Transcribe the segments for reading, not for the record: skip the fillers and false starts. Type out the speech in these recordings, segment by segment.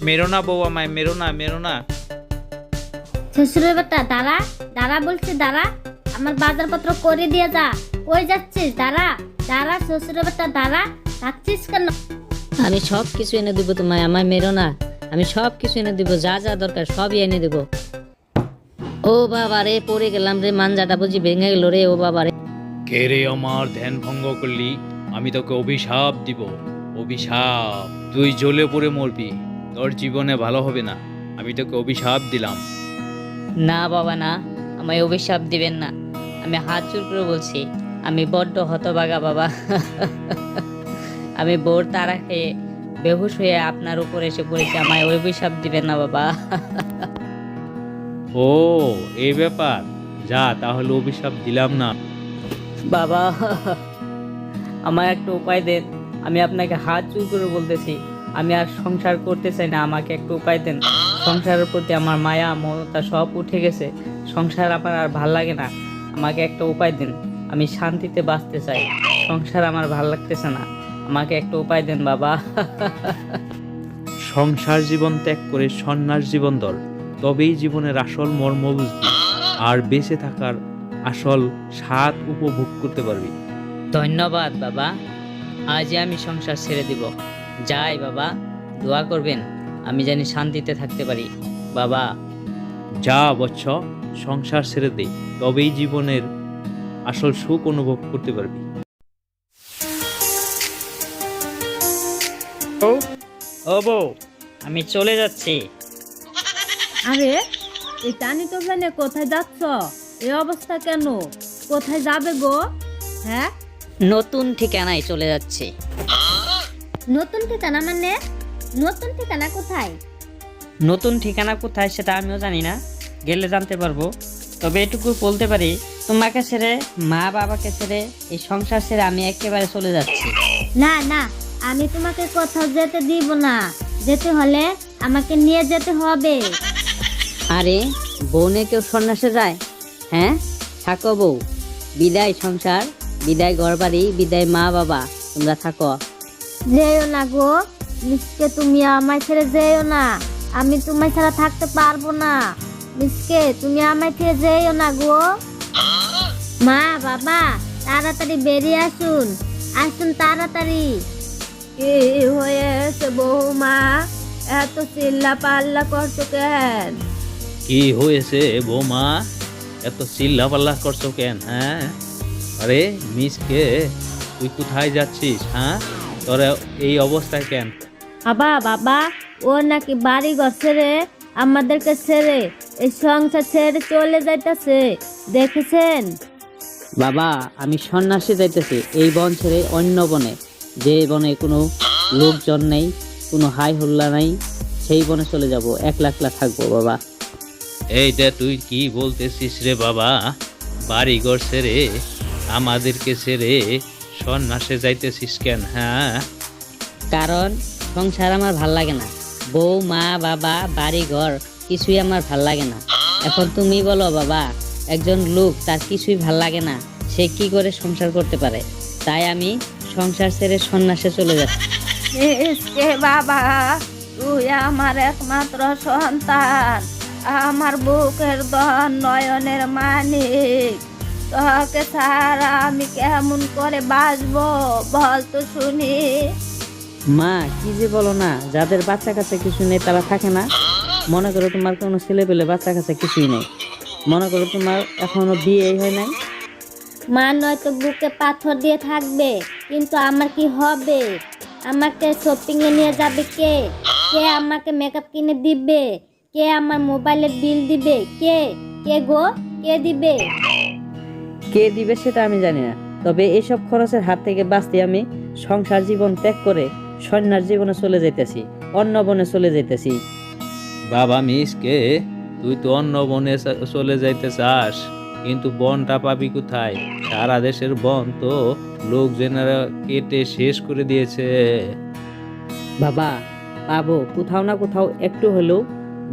মেরো না বউ, আমায় মেরো না, মেরো না। শ্বশুরের বেটা দাঁড়া, দাঁড়া বলছি দাঁড়া, আমার বাজারপত্র করে দিয়ে যা। কই যাচ্ছিস? দাঁড়া দাঁড়া, শ্বশুরের বেটা দাঁড়া, থাকছিস কেন? আমি সব কিছু এনে দিব তোমায়, আমায় মেরো না। আমি সব কিছু এনে দিব, যা যা দরকার সবই এনে দিব। ও বাবা রে, পড়ে গেলাম রে, মাঞ্জাটা বুঝি ভেঙে গেল রে। ও বাবা রে, কে রে আমার ধ্যান ভঙ্গ করলি? আমি তোকে অভিশাপ দিব, অভিশাপ। তুই জ্বলে পড়ে মরবি, তোর জীবনে ভালো হবে না। আমি তোকে অভিশাপ দিলাম। না বাবা না, আমায় অভিশাপ দিবেন না। আমি হাত জোর করে বলছি, আমি বড্ড হতভাগা বাবা। আমি বোর তারা খেয়ে বেহুশ হয়ে আপনার উপর এসে পড়েছি, আমায় অভিশাপ দিবেন না বাবা। ও, এই ব্যাপার। যা, তাহলে অভিশাপ দিলাম না। বাবা, আমার একটা উপায় দেন। আমি আপনাকে হাত জোর করে বলতেছি, আমি আর সংসার করতে চাই না, আমাকে একটা উপায় দেন। সংসারের প্রতি আমার মায়া মমতা সব উঠে গেছে, সংসার আমার আর ভাল লাগে না। আমাকে একটা উপায় দেন, আমি শান্তিতে বাঁচতে চাই, সংসার আমার ভাল লাগতেছে না, আমাকে একটা উপায় দেন বাবা। সংসার জীবন ত্যাগ করে সন্ন্যাস জীবন ধর, তবেই জীবনের আসল মর্ম বুঝবি, আর বেঁচে থাকার আসল স্বাদ উপভোগ করতে পারবি। ধন্যবাদ বাবা, আজই আমি সংসার ছেড়ে দিব। যাই বাবা, দোয়া করবেন আমি জানি শান্তিতে থাকতে পারি বাবা। যা বৎস, সংসার ছেড়ে দে, তবেই জীবনের আসল সুখ অনুভব করতে পারবি। ও বউ, আমি চলে যাচ্ছি। আরে এই টানি তো ভ্যানে কোথায় যাচ্ছ? এই অবস্থা কেন? কোথায় যাবে গো? হ্যাঁ, নতুন ঠিকানায় চলে যাচ্ছি। নতুন ঠিকানা মানে? নতুন ঠিকানা কোথায়? নতুন ঠিকানা কোথায় সেটা আমিও জানি না, গেলে জানতে পারবো। তবে এটুকু বলতে পারি, তোমাকে ছেড়ে, মা বাবাকে ছেড়ে, এই সংসার ছেড়ে আমি একেবারে চলে যাচ্ছি। না না, আমি তোমাকে কোথাও যেতে দিব না। যেতে হলে আমাকে নিয়ে যেতে হবে। আরে বউ নিয়ে কেউ সন্ন্যাসে যায়? হ্যাঁ, থাকো বউ। বিদায় সংসার, বিদায় ঘরবাড়ি, বিদায় মা বাবা, তোমরা থাকো। যেও না গো মিসকে, তুমি আমায় ছেড়ে যেও না। আমি তোমায় ছাড়া থাকতে পারবো না। মিসকে, তুমি আমায় ছেড়ে যেও না গো। মা বাবা, তাড়াতাড়ি বেরিয়ে আসুন, আসুন তাড়াতাড়ি। কি হয়েছে বৌমা? এত চিল্লা পাল্লা করছো কেন? কি হয়েছে বৌমা, এত চিল্লা পাল্লা করছো কেন? হ্যাঁ, আরে মিসকে, তুই কোথায় যাচ্ছিস? হ্যাঁ, তোর এই অবস্থায় কেন? বাবা বাবা, ও নাকি বাড়ি ঘর ছেড়ে, আমাদেরকে ছেড়ে, এই সংসার ছেড়ে চলে যাইতেছে, দেখেছেন? বাবা, আমি সন্ন্যাসে যাইতেছি, এই বন ছেড়ে অন্য বনে। যে বনে কোনো লোকজন নেই, কোনো হাই হুল্লা নাই, সেই বনে চলে যাব, একলা একলা থাকবো বাবা। এইটা তুই কি বলতেছিস রে বাবা? বাড়ি ঘর ছেড়ে, আমাদেরকে ছেড়ে সন্ন্যাসে যাইতেছিস কেন? হ্যাঁ, কারণ সংসার আমার ভাল লাগে না, বউ মা বাবা বাড়ি ঘর কিছুই আমার ভাল লাগে না। এখন তুমি বলো বাবা, একজন লোক তার কিছুই ভাল লাগে না, সে কি করে সংসার করতে পারে? তাই আমি সংসার ছেড়ে সন্ন্যাসে চলে যাচ্ছি। মিসকে বাবা, তুই আমার একমাত্র সন্তান, আমার বুকের ধন, নয়নের মানিক। তোকে ছাড়া আমি কেমন করে বাঁচবো বল তো শুনি? মা, কি যে বলো না, যাদের বাচ্চা কাচ্চা কিছু নেই তারা থাকে না। মনে করো তোমার কোনো ছেলে পেলে বাচ্চা কাচ্চা কিছুই নেই, মনে করো তোমার এখনো বিয়ে হয় নাই। মা নয়তো বুকে পাথর দিয়ে থাকবে, কিন্তু আমার কি হবে? আমাকে শপিং এ নিয়ে যাবে কে? কে আমাকে মেকআপ কিনে দিবে? কে আমার মোবাইলের বিল দিবে? কে কে গো, কে দিবে? কে দিবে সেটা আমি জানি না, তবে এসব খরচের হাত থেকে বাঁচতে আমি সংসার জীবন ত্যাগ করে সন্ন্যাস জীবনে চলে যাইতেছি, অন্য বনে চলে যাইতেছি। বাবা মিসকে, তুই তো অন্য বনে চলে যাইতে চাস, কিন্তু বনটা পাবি কোথায়? সারা দেশের বন তো লোকজনেরা কেটে শেষ করে দিয়েছে। বাবা, পাবো কোথাও না কোথাও, একটু হলেও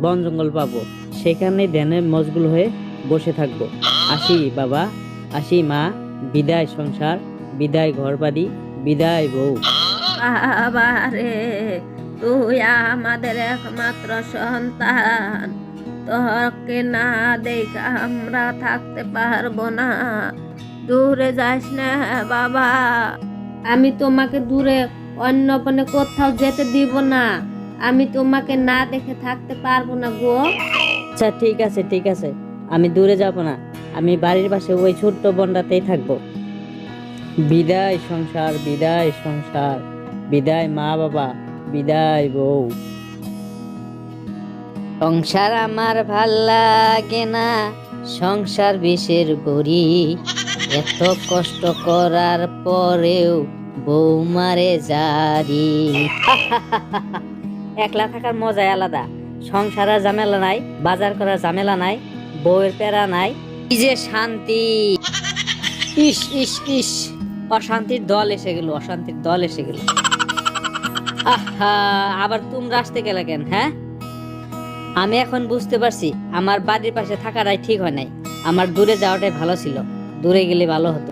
বন জঙ্গল পাবো, সেখানে ধ্যানে মশগুল হয়ে বসে থাকবো। আসি বাবা, আসি মা, বিদায় সংসার, বিদায় ঘরবাড়ি, বিদায় বউ। বাবা রে, তুই আমাদের একমাত্র সন্তান, তোকে না দেখা আমরা থাকতে পারবো না। দূরে যাস না বাবা, আমি তোমাকে দূরে অন্য বনে কোথাও যেতে দিব না। আমি তোমাকে না দেখে থাকতে পারবো না গো। আচ্ছা ঠিক আছে ঠিক আছে, আমি দূরে যাব না, আমি বাড়ির পাশে ওই ছোট্ট বনটাতেই থাকবো। বিদায় সংসার, বিদায় সংসার, বিদায় মা বাবা, বিদায় বউ। সংসার আমার ভাল লাগে না, সংসার বিষের বড়ি, এত কষ্ট করার পরেও বউ মারে জারি। একলা থাকার মজাই আলাদা, সংসারের ঝামেলা নাই, বাজার করার ঝামেলা নাই, বউয়ের প্যারা নাই, কি যে শান্তি। ইস ইস ইস, অশান্তির দল এসে গেল, অশান্তির দল এসে গেল। আহা, আবার তোমরা আসতে গেলে কেন? হ্যাঁ, আমি এখন বুঝতে পারছি আমার বাড়ির পাশে থাকাটাই ঠিক হয় নাই, আমার দূরে যাওয়াটাই ভালো ছিল, দূরে গেলে ভালো হতো।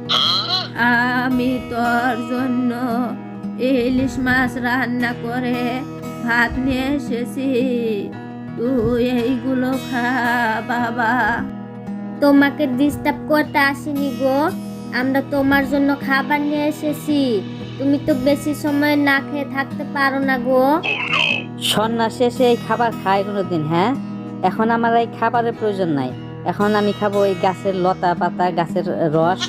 আমি তোর জন্য ইলিশ মাছ রান্না করে ভাত নিয়ে এসেছি, তুই এইগুলো খা বাবা। তোমাকে ডিস্টার্ব করতে আসিনি গো, আমরা তোমার জন্য খাবার নিয়ে এসেছি। তুমি তো বেশি সময় না খেয়ে থাকতে পারো না গো। সন্ধ্যা শেষে এই খাবার খাই কোনোদিন? হ্যাঁ, এখন আমার এই খাবারের প্রয়োজন নাই, এখন আমি খাবো এই গাছের লতা পাতা, গাছের রস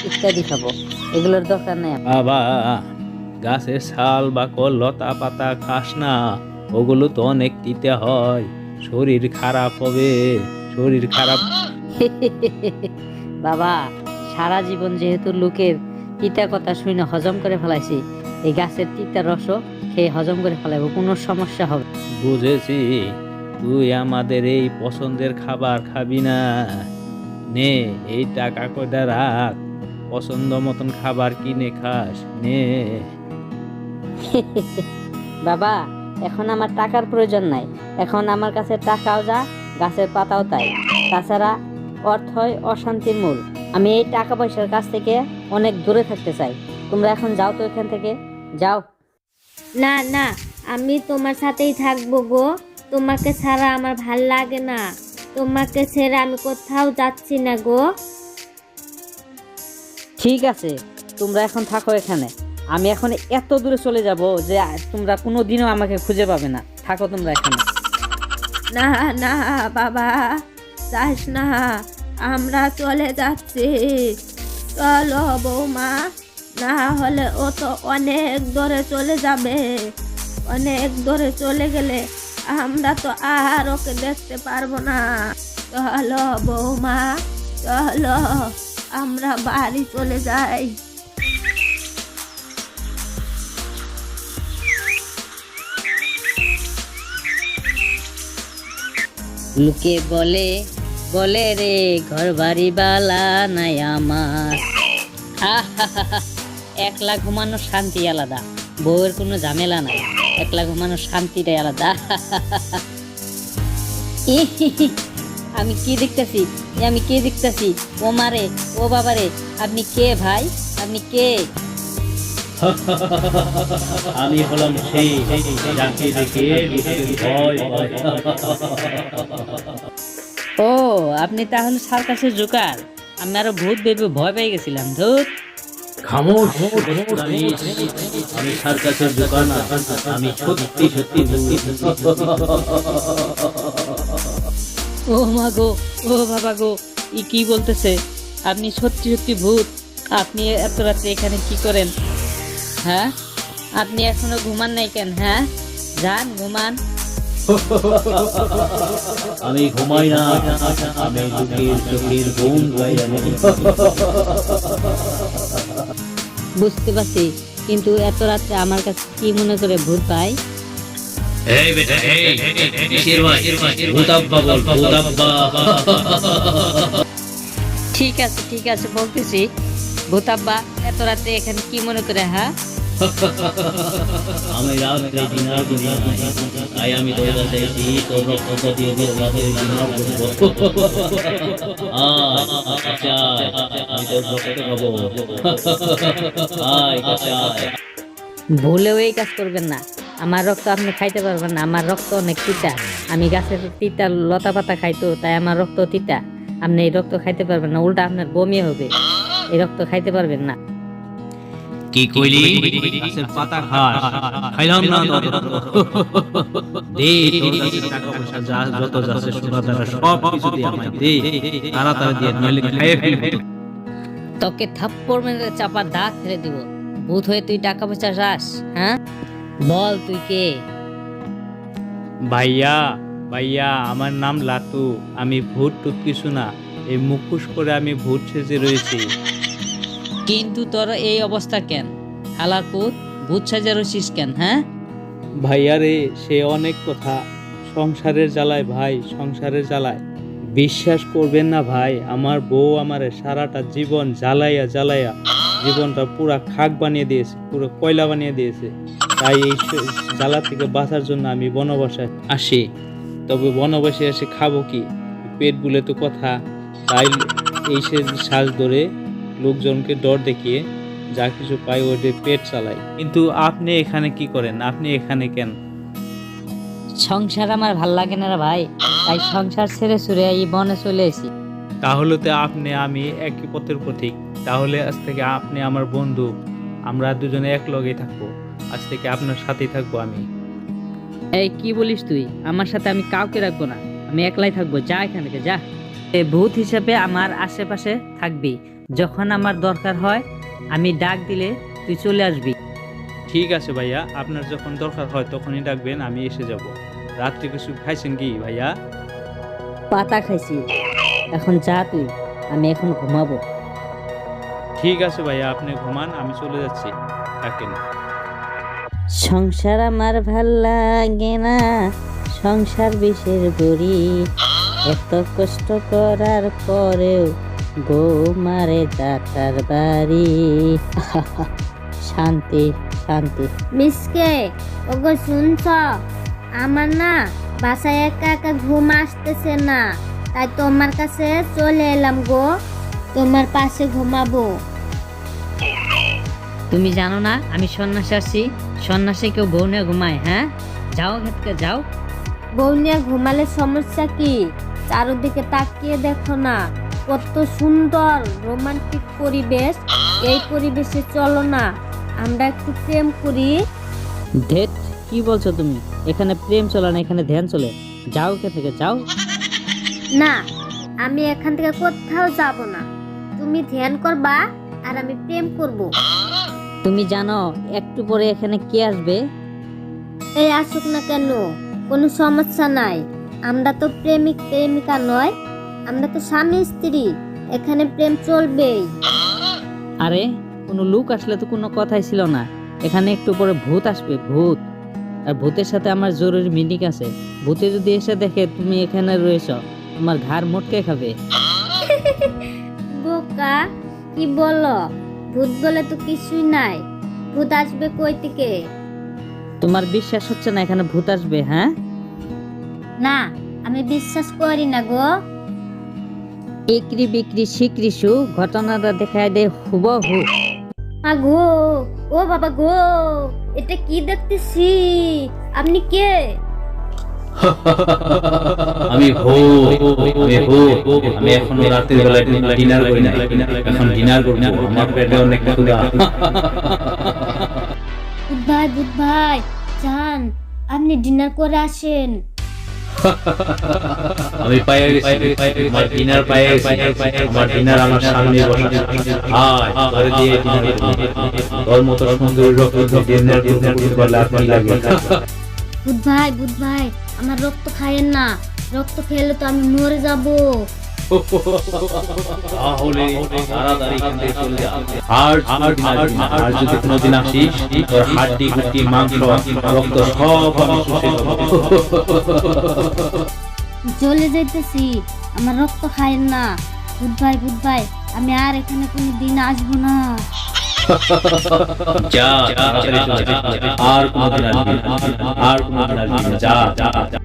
ইত্যাদি খাবো, এগুলোর দরকার নেই। বাবা, গাছের ছাল বা লতা পাতা খাস না, ওগুলো তো অনেক তিতে হয়, শরীর খারাপ হবে, শরীর খারাপ। বাবা, সারা জীবন যেহেতু লোকের তিতা কথা শুনে হজম করে ফেলাইছি, এই গাছের তিতা রসও খেয়ে হজম করে ফেলাইব, কোনো সমস্যা হবে। বুঝেছি, তুই আমাদের এই পছন্দের খাবার খাবি না, নে এই টাকা কয়টা রাখ, পছন্দ মতন খাবার কিনে খাস, নে। বাবা, এখন আমার টাকার প্রয়োজন নাই, এখন আমার কাছে টাকাও যা, গাছের পাতাও তাই, তাছাড়া অর্থই অশান্তির মূল। আমি এই টাকা পয়সার কাছ থেকে অনেক দূরে থাকতে চাই। তোমরা এখন যাও তো এখান থেকে, যাও। না না, আমি তোমার সাথেই থাকবো গো, তোমাকে ছাড়া আমার ভাল লাগে না, তোমাকে ছেড়ে আমি কোথাও যাচ্ছি না গো। ঠিক আছে, তোমরা এখন থাকো এখানে, আমি এখন এত দূরে চলে যাব যে তোমরা কোনোদিনও আমাকে খুঁজে পাবে না। থাকো তোমরা এখানে। না না বাবা, যাস না, আমরা চলে যাচ্ছি, চলো বৌমা, না হলে ও তো অনেক দূরে চলে যাবে, অনেক দূরে চলে গেলে আমরা তো আর ওকে দেখতে পারবো না। চলো বৌমা, চলো আমরা বাড়ি চলে যাই। লোকে বলে বলে রে, ঘর বাড়ি বালা নাই আমার। একলা ঘুমানোর শান্তি আলাদা, বউয়ের কোনো ঝামেলা নাই, একলা ঘুমানোর শান্তিটাই আলাদা। আমি কি দেখতেছি, আমি কে দেখতেছি? ও মারে, ও বাবারে, আপনি কে ভাই? আপনি কে? আমি হলাম সেই যাকে দেখে লোকের ভয় হয়। ও, আপনি তাহলে সার্কাসের জোকার? আমি আরো ভূত ভেবে ভয় পেয়ে গেছিলাম। ধুত, খামোশ, আমি সার্কাসের দোকান না, আমি সত্যি সত্যি ও মা গো, ও বাবা গো, ই কি বলতেছে? আপনি সত্যি সত্যি ভূত? আপনি এত রাতে এখানে কি করেন? হ্যাঁ, আপনি এখনো ঘুমান নাই কেন? হ্যাঁ, যান ঘুমান। আমি ঘুমাই না, আমি লোকের চোখের ঘুম পাই। বুঝতে পারছি, কিন্তু এত রাতে আমার কাছে কি মনে করে ভূত ভাই? এই বেটা, এই কিসের ভাই? ভূতাব্বা বল, ভূতাব্বা। ঠিক আছে ঠিক আছে, বলতেছি। ভূতাব্বা, এত রাতে এখানে কি মনে করে? হ্যাঁ, আমি রাত্রে ডিনার করি না, তাই আমি তোর কাছে এসেছি, তোর রক্ত দিয়ে দিয়ে রাতে ডিনার করবো। আচ্ছা, আমি তোর রক্ত খাবো। আয় কাছে আয়। ভুলেও এই কাজ করবেন না, আমার রক্ত আপনি খাইতে পারবেন না, আমার রক্ত অনেক তিতা। আমি গাছের তিতা লতা পাতা খাইতো, তাই আমার রক্ত তিতা। আপনি এই রক্ত খাইতে পারবেন না, উল্টা আপনার বমি হবে। এই রক্ত খাইতে পারবেন না। কি কইলি? গাছের পাতা খাস? খাইলাম না তো। দে তোর কাছে টাকা পয়সা যত যাচ্ছে সোনা দানা সব কিছু দিয়ে আমায় দে, তাড়াতাড়ি দিয়ে, নইলে খাইয়ে ফেলবো। তোকে থাপ্পড় মেরে চাপা দাঁত ফেলে দিব। ভূত হয়ে তুই টাকা পয়সা চাস? হ্যাঁ, বল তুই কে? ভাইয়া ভাইয়া, আমার নাম লাতু। আমি ভূত টুত কিছু না, এই মুখোশ করে আমি ভূত সেজে রয়েছি। কিন্তু তোর এই অবস্থা কেন? হালার পুত, ভূত সাজা রইছিস কেন? হ্যাঁ, ভাইয়া রে, সে অনেক কথা। সংসারের জ্বালায় ভাই, সংসারের জ্বালায়। বিশ্বাস করবেন না ভাই, আমার বউ আমারে সারাটা জীবন জ্বালাইয়া জ্বালাইয়া জীবনটা পুরা খাক বানিয়ে দিয়েছে, পুরো কয়লা বানিয়ে দিয়েছে। তাই এই জ্বালা থেকে বাঁচার জন্য আমি বনবাসে আসি। তবে বনবাসে এসে খাবো কি? পেট বুলে তো কথা। তাই এই সে শ্বাস ধরে লোকজনকে ডর দেখিয়ে যা কিছু পাই ওদের পেট চালাই। কিন্তু আপনি এখানে কি করেন? আপনি এখানে কেন? সংসার আমার ভাল লাগে না রে ভাই, তাই সংসার ছেড়ে ছুড়ে এই বনে চলে এসি। তাহলে তো আপনি আমি একই পথের পথিক। তাহলে আজ থেকে আপনি আমার বন্ধু, আমরা দুজনে এক লগেই থাকবো। আজ থেকে আপনার সাথেই থাকবো আমি। এই কি বলিস তুই? আমার সাথে আমি কাউকে রাখবো না, আমি একলাই থাকবো। যা এখান থেকে যা। এই ভূত হিসেবে আমার আশেপাশে থাকবি। যখন আমার দরকার হয় আমি ডাক দিলে তুই চলে আসবি। ঠিক আছে ভাইয়া, আপনার যখন দরকার হয় তখনই ডাকবেন, আমি এসে যাব। রাত্রে কিছু খাইছেন কি ভাইয়া? পাতা খাইছি, এখন যা তুই, আমি এখন ঘুমাবো। ঠিক আছে ভাইয়া, আপনি ঘুমান, আমি চলে যাচ্ছি। থাকেন। সংসার আমার ভাল লাগে না, সংসার বিষের বড়ি। এত কষ্ট করার পরেও বউ মারে যাতার বাড়ি। শান্তি শান্তি। মিসকে, ওগো শুনছ? আমার না বাসায় একা একা ঘুম আসতেছে না, তাই তোমার কাছে চলে এলাম গো, তোমার পাশে ঘুমাবো। তুমি জানো না আমি সন্ন্যাসী আসছি? সন্ন্যাসী কেউ বউ নিয়ে ঘুমায়? হ্যাঁ, যাও ক্ষেত্রে যাও। বউ নিয়ে ঘুমালে সমস্যা কি? চারদিকে তাকিয়ে দেখো না, কত সুন্দর রোমান্টিক পরিবেশ। এই পরিবেশে চলো না, আমরা একটু প্রেম করি। ধেত, কি বলছো তুমি? এখানে প্রেম চলে না, এখানে ধ্যান চলে। যাও এখান থেকে যাও। না, আমি এখান থেকে কোথাও যাব না। তুমি ধ্যান করবা আর আমি প্রেম করব। তুমি জানো একটু পরে এখানে কে আসবে? এই আসুক না কেন, কোনো সমস্যা নাই। আমরা তো প্রেমিক প্রেমিকা নয়, আমরা তো স্বামী স্ত্রী, এখানে প্রেম চলবেই। আরে কোনো লোক আসলে তো কোনো কথাই ছিল না। এখানে একটু পরে ভূত আসবে, ভূত। আর ভূতের সাথে আমার জরুরি মিটিং আছে। ভূতে যদি এসে দেখে তুমি এখানে রয়েছো, তোমার ঘাড় মোটকে খাবে। বোকা, কি বলো? ভূত বলে তো কিছুই নাই, ভূত আসবে কই থেকে? তোমার বিশ্বাস হচ্ছে না এখানে ভূত আসবে? হ্যাঁ, না, আমি বিশ্বাস করি না গো। একরি বিক্রি শিকরিসু ঘটনাটা দেখায় দে হুবহু। গো, ও বাবা গো, এটা কি দেখতেছি? আপনি কে? আমি আমি এখনো রাতের বেলায় ডিনার করি না, এখন ডিনার করব। আমার পেটে অনেক ক্ষুধা। বুধ ভাই যান, আপনি ডিনার করে আসেন। আমি পায়ে গেছি, আমার ডিনার পায়ে গেছি। আমার ডিনার আমার সামনে বসা। আয় করে দিয়ে ডিনার করব। তোর মতো সুন্দর রক্ত ডিনার করলে আর কি লাগে? বুধ ভাই, আমার রক্ত খায়েন না, রক্ত খেলে তো আমি মরে যাব। তাহলে তাড়াতাড়ি এখান থেকে চলে যা। আর যদি কোনোদিন আসিস, তোর হাড্ডি গুটি মাংস রক্ত সব আমি শুষে দেবো। চলে যাইতেছি, আমার রক্ত খায়েন না। বুধ ভাই, আমি আর এখানে কোনো দিন আসবো না। যা, তাড়াতাড়ি চলে যা। আর কোনোদিন আসবি না, আর কোনোদিন আসবি না। যা যা যা।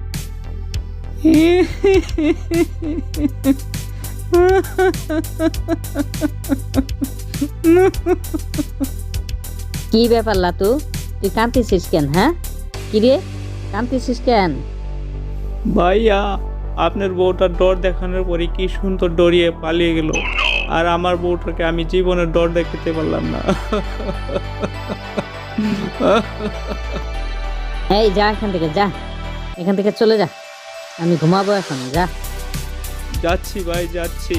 কি ব্যাপার লাতু, তুই কাঁদতেছিস কেন? হ্যাঁ, কিরে কান্তিছিস কেন? ভাইয়া, আপনার বউটার ডর দেখানোর পরে কি সুন্দর ডরিয়ে পালিয়ে গেল, আর আমার বউটাকে আমি জীবনের ডর দেখাতে পারলাম না। এই যা এখান থেকে, যা এখান থেকে চলে যা, আমি ঘুমাবো এখন, যা। যাচ্ছি ভাই, যাচ্ছি।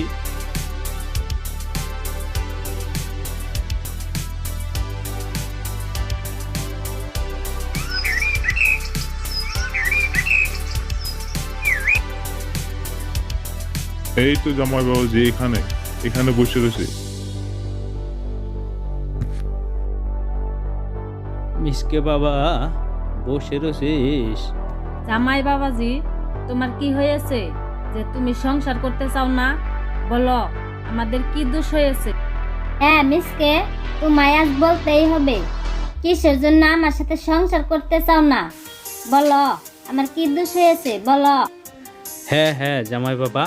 এই তো জামাই বাবু যে এখানে এখানে বসে রয়েছে। মিসকে বাবা, বসে রয়েছিস? জামাই বাবাজি, তোমার কি হয়েছে যে তুমি সংসার করতে চাও না? বলো, আমাদের কি দোষ হয়েছে? হ্যাঁ মিসকে, তোমায় আজ বলতেই হবে। কিসের জন্য আমার সাথে সংসার করতে চাও না? বলো, আমার কি দোষ হয়েছে বলো। হ্যাঁ হ্যাঁ জামাই বাবা,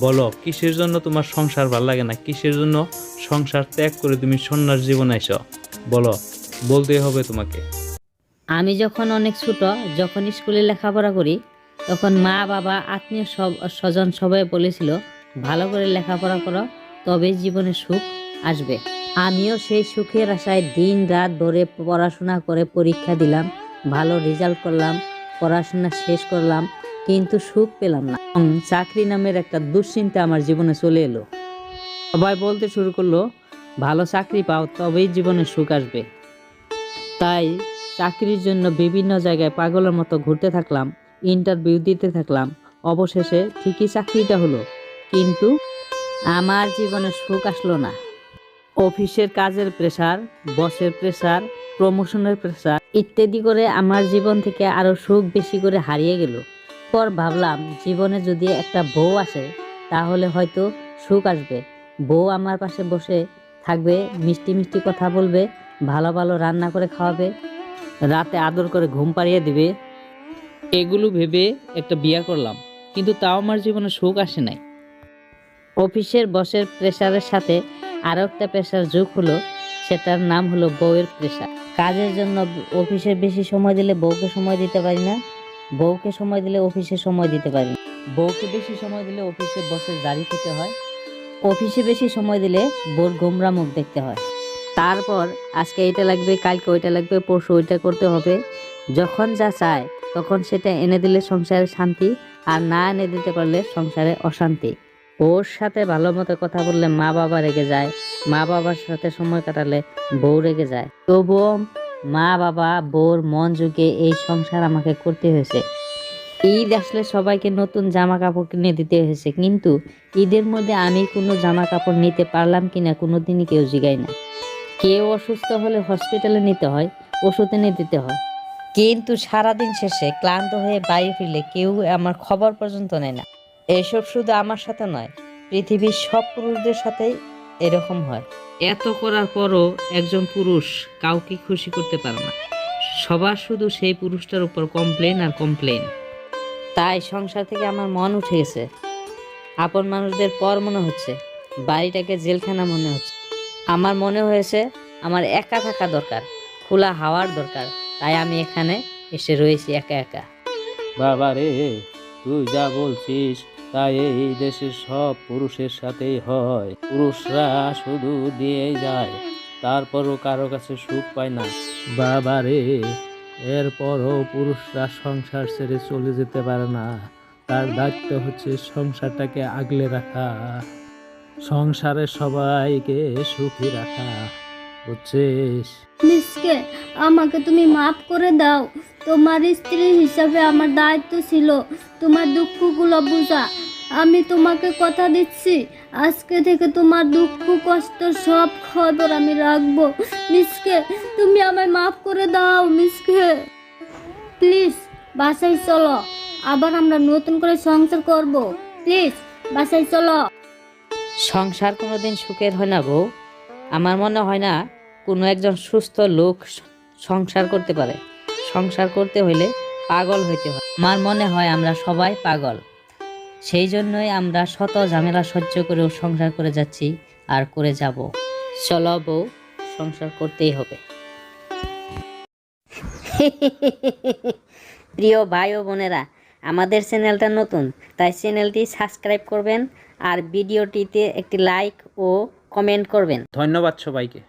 বলো কিসের জন্য তোমার সংসার ভাল লাগে না, কিসের জন্য সংসার ত্যাগ করে তুমি সন্ন্যাস জীবন আইছো? বলো, বলতেই হবে তোমাকে। আমি যখন অনেক ছোট, যখন স্কুলে লেখাপড়া করি, তখন মা বাবা আত্মীয় সব স্বজন সবাই বলেছিল ভালো করে লেখাপড়া করো, তবেই জীবনে সুখ আসবে। আমিও সেই সুখের আশায় দিন রাত ধরে পড়াশোনা করে পরীক্ষা দিলাম, ভালো রেজাল্ট করলাম, পড়াশোনা শেষ করলাম, কিন্তু সুখ পেলাম না। চাকরি নামের একটা দুশ্চিন্তা আমার জীবনে চলে এলো। সবাই বলতে শুরু করলো ভালো চাকরি পাও তবেই জীবনে সুখ আসবে। তাই চাকরির জন্য বিভিন্ন জায়গায় পাগলের মতো ঘুরতে থাকলাম, ইন্টারভিউ দিতে থাকলাম। অবশেষে ঠিকই চাকরিটা হলো, কিন্তু আমার জীবনে সুখ আসলো না। অফিসের কাজের প্রেসার, বসের প্রেসার, প্রমোশনের প্রেসার ইত্যাদি করে আমার জীবন থেকে আরো সুখ বেশি করে হারিয়ে গেল। পর ভাবলাম জীবনে যদি একটা বউ আসে তাহলে হয়তো সুখ আসবে। বউ আমার পাশে বসে থাকবে, মিষ্টি মিষ্টি কথা বলবে, ভালো ভালো রান্না করে খাওয়াবে, রাতে আদর করে ঘুম পাড়িয়ে দিবে। এগুলো ভেবে একটা বিয়ে করলাম, কিন্তু তাও আমার জীবনে সুখ আসে নাই। অফিসের বসের প্রেসারের সাথে আরও একটা প্রেসার যোগ হলো, সেটার নাম হলো বউয়ের প্রেসার। কাজের জন্য অফিসে বেশি সময় দিলে বউকে সময় দিতে পারি না, বউকে সময় দিলে অফিসে সময় দিতে পারি না, বউকে বেশি সময় দিলে অফিসে বসের জারি খেতে হয়, অফিসে বেশি সময় দিলে বউর গোমরা মুখ দেখতে হয়। তারপর আজকে এটা লাগবে, কালকে ওইটা লাগবে, পরশু ওইটা করতে হবে। যখন যা চায় তখন সেটা এনে দিলে সংসারে শান্তি, আর না এনে দিতে পারলে সংসারে অশান্তি। ওর সাথে ভালো মতো কথা বললে মা বাবা রেগে যায়, মা বাবার সাথে সময় কাটালে বউ রেগে যায়। তবুও মা বাবা বউর মন যুগে এই সংসার আমাকে করতে হয়েছে। ঈদ আসলে সবাইকে নতুন জামা কাপড় কিনে দিতে হয়েছে, কিন্তু ঈদের মধ্যে আমি কোনো জামা কাপড় নিতে পারলাম কিনা কোনোদিনই কেউ জিগায় না। কেউ অসুস্থ হলে হসপিটালে নিতে হয়, ওষুধ এনে দিতে হয়, কিন্তু সারাদিন শেষে ক্লান্ত হয়ে বাড়ি ফিরলে কেউ আমার খবর পর্যন্ত নেয় না। এসব শুধু আমার সাথে নয়, পৃথিবীর সব পুরুষদের সাথেই এরকম হয়। এত করার পরও একজন পুরুষ কাউকে খুশি করতে পারে না, সবার শুধু সেই পুরুষটার উপর কমপ্লেন আর কমপ্লেন। তাই সংসার থেকে আমার মন উঠে গেছে, আপন মানুষদের পর মনে হচ্ছে, বাড়িটাকে জেলখানা মনে হচ্ছে। আমার মনে হয়েছে আমার একা থাকা দরকার, খোলা হাওয়ার দরকার, তাই আমি এখানে এসে রয়েছি একা একা। বাবা রে, তুই যা বলছিস তাই এই দেশের সব পুরুষের সাথেই হয়। পুরুষরা শুধু দিয়ে যায়, তারপরও কারো কাছে সুখ পায় না। বাবা রে, এরপরও পুরুষরা সংসার ছেড়ে চলে যেতে পারে না। তার দায়িত্ব হচ্ছে সংসারটাকে আগলে রাখা, সংসারে সবাইকে সুখী রাখা, বুঝছিস? মিসকে, আমাকে তুমি মাফ করে দাও। তোমার স্ত্রী হিসাবে আমার দায়িত্ব ছিল তোমার দুঃখগুলো বোঝা। আমি তোমাকে কথা দিচ্ছি, আজকে থেকে তোমার দুঃখ কষ্ট সব খবর আমি রাখবো। মিসকে, তুমি আমায় মাফ করে দাও। মিসকে প্লিজ, বাসায় চলো, আবার আমরা নতুন করে সংসার করব। প্লিজ বাসায় চলো। সংসার কোনোদিন সুখের হয় না বউ। আমার মনে হয় না কোনো একজন সুস্থ লোক সংসার করতে পারে। সংসার করতে হলে পাগল হইতে হয়। আমার মনে হয় আমরা সবাই পাগল, সেই জন্যই আমরা শত ঝামেলা সহ্য করেও সংসার করে যাচ্ছি আর করে যাব। চলো বউ, সংসার করতেই হবে। প্রিয় ভাই ও বোনেরা, আমাদের চ্যানেলটা নতুন, তাই চ্যানেলটি সাবস্ক্রাইব করবেন আর ভিডিওটিতে একটি লাইক ও কমেন্ট করবেন। ধন্যবাদ সবাইকে।